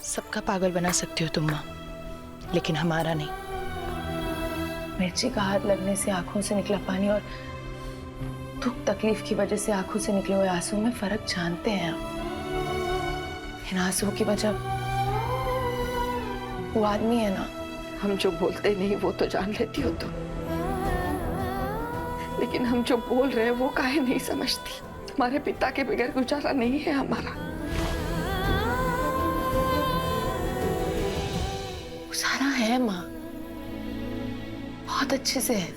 सबका पागल बना सकती हो तुम माँ, लेकिन हमारा नहीं। मिर्ची का हाथ लगने से आंखों से निकला पानी और दुख तकलीफ की वजह से आंखों से निकले हुए आंसू में फर्क जानते हैं आप। इन आंसुओं की वजह वो आदमी है ना। हम जो बोलते नहीं वो तो जान लेती हो तुम, लेकिन हम जो बोल रहे हैं वो काहे नहीं समझती। हमारे पिता के बगैर गुजारा नहीं है हमारा। गुजारा है माँ, बहुत अच्छे से है।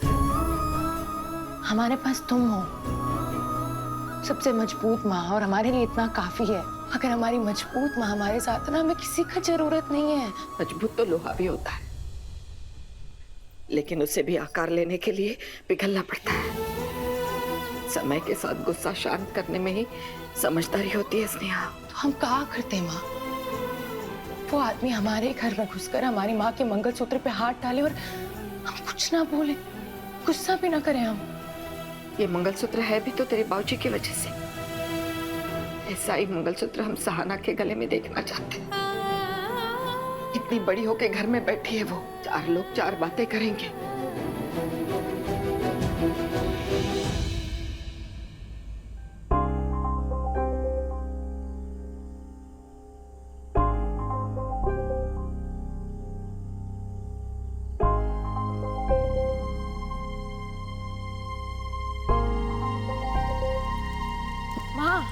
हमारे पास तुम हो, सबसे मजबूत माँ, और हमारे लिए इतना काफी है। अगर हमारी मजबूत माँ हमारे साथ है ना, हमें किसी का जरूरत नहीं है। मजबूत तो लोहा भी होता है, लेकिन उसे भी आकार लेने के लिए पिघलना पड़ता है। समय के साथ गुस्सा शांत करने में ही समझदारी होती है स्नेहा। तो हम कहा करते हैं माँ, वो आदमी हमारे घर में घुसकर हमारी माँ के मंगलसूत्र पे हाथ डाले और हम कुछ ना बोले, गुस्सा भी ना करें हम। ये मंगलसूत्र है भी तो तेरे बाबूजी की वजह से। ऐसा ही मंगलसूत्र हम सहाना के गले में देखना चाहते हैं। इतनी बड़ी होके घर में बैठी है वो, 4 लोग 4 बातें करेंगे। माँ,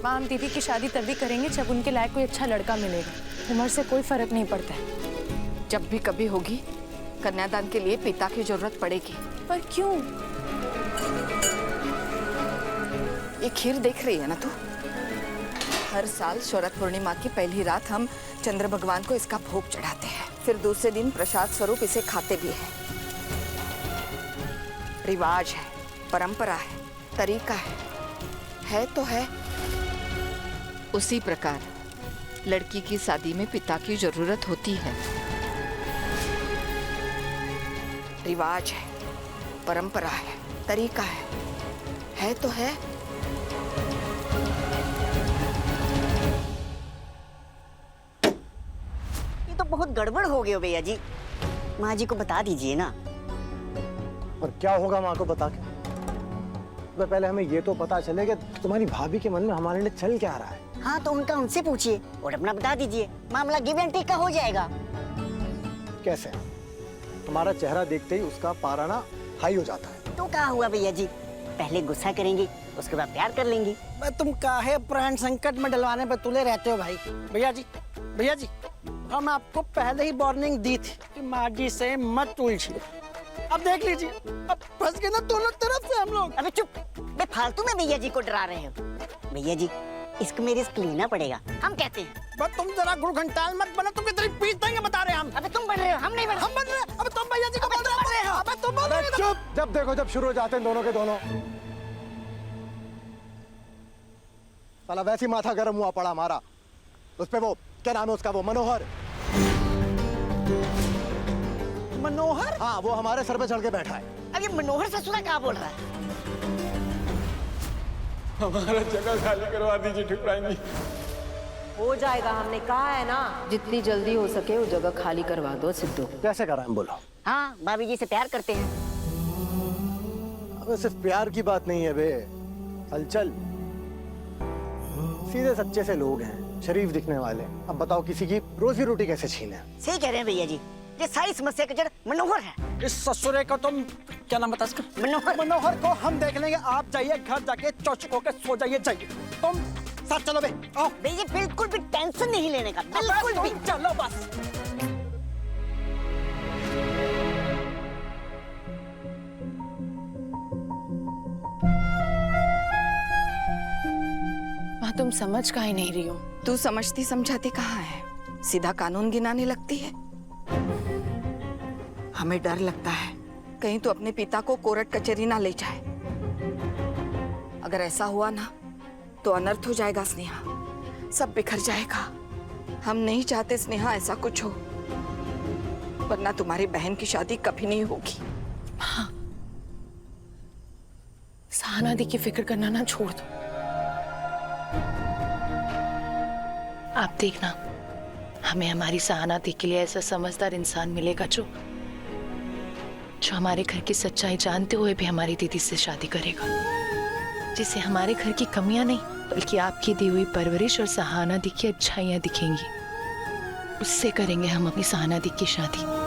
माँ, हम दीदी की शादी तभी करेंगे जब उनके लायक कोई अच्छा लड़का मिलेगा। उम्र से कोई फर्क नहीं पड़ता है। जब भी कभी होगी कन्यादान के लिए पिता की जरूरत पड़ेगी। पर क्यों? ये खीर देख रही है ना तू? हर साल शरद पूर्णिमा की पहली रात हम चंद्र भगवान को इसका भोग चढ़ाते हैं, फिर दूसरे दिन प्रसाद स्वरूप इसे खाते भी हैं। रिवाज है, परंपरा है, तरीका है तो है। उसी प्रकार लड़की की शादी में पिता की जरूरत होती है। रिवाज है, परंपरा है, तरीका है तो है। ये तो बहुत गड़बड़ हो गया भैया जी। माँ जी को बता दीजिए ना। और क्या होगा माँ को बता के? तो पहले हमें ये तो पता चले कि तुम्हारी भाभी के मन में हमारे लिए चल क्या रहा है। हाँ तो उनका उनसे पूछिए और अपना बता दीजिए, मामला गिव एंड टेक का हो जाएगा। कैसे? तुम्हारा चेहरा देखते ही उसका पारा ना हाई हो जाता है। तो क्या हुआ भैया जी, पहले गुस्सा करेंगे उसके बाद प्यार कर लेंगे। तुम काहे प्राण संकट में डलवाने पर तुले रहते हो भाई? भैया जी हम आपको पहले ही वार्निंग दी थी कि माँ जी से मत उलझिए। अब देख लीजिए, अब फंस गए ना दोनों तरफ से हम लोग। अबे चुप, बे फालतू में भैया जी को डरा रहे हो। भैया जी इसको मेरे रिस्क लेना पड़ेगा, हम कहते हैं। बस तुम जरा गुरु घंटाल मत बनो, तुम इतनी पीट देंगे बता रहे हैं हम। अबे तुम बन रहे हो, हम नहीं बन रहे। हम बन रहे हैं। अब तुम भैया जी को बन रहे हो। अबे तुम बन रहे हो। चुप! जब देखो जब शुरू हो जाते हैं दोनों के दोनों। साला वैसी माथा गर्म हुआ पड़ा हमारा। उस पे वो क्या नाम है उसका, वो मनोहर। मनोहर? हाँ, वो हमारे सर पे चढ़ के बैठा है। अब ये मनोहर ससुरा क्या बोल रहा है? हमारा जगह खाली करवा दीजिए ठुकराइन जी। हो जाएगा, हमने कहा है ना। जितनी जल्दी हो सके वो जगह खाली करवा दो सिद्धू। कैसे कराएं बोलो? हाँ भाभी जी से प्यार करते हैं। अब सिर्फ प्यार की बात नहीं है बे, हलचल। सीधे सच्चे से लोग हैं, शरीफ दिखने वाले। अब बताओ किसी की रोजी रोटी कैसे छीने? सही कह रहे हैं भैया जी, ये सारी समस्या का जड़ मनोहर है। इस ससुरे को तुम क्या नाम बता इसका? मनोहर को हम देख लेंगे। आप जाइए घर जाके चौचको के सो जाइए। तुम साथ चलो बे, आओ। भैया बिल्कुल भी टेंशन नहीं लेने का, बिल्कुल भी। चलो बस। माँ तुम समझ काहे नहीं रही हो? तू समझती समझाती कहाँ है, सीधा कानून गिनाने लगती है। हमें डर लगता है कहीं तो अपने पिता को कोर्ट कचहरी ना ले जाए। अगर ऐसा हुआ ना तो अनर्थ हो जाएगा स्नेहा, सब बिखर जाएगा। हम नहीं चाहते स्नेहा ऐसा कुछ हो, वरना तुम्हारी बहन की शादी कभी नहीं होगी। हाँ, सहाना दी की फिक्र करना ना छोड़ दो। आप देखना, हमें हमारी सहाना दी के लिए ऐसा समझदार इंसान मिलेगा जो हमारे घर की सच्चाई जानते हुए भी हमारी दीदी से शादी करेगा, जिसे हमारे घर की कमियां नहीं बल्कि आपकी दी हुई परवरिश और सहाना दी की अच्छाइयां दिखेंगी। उससे करेंगे हम अपनी सहाना दी की शादी।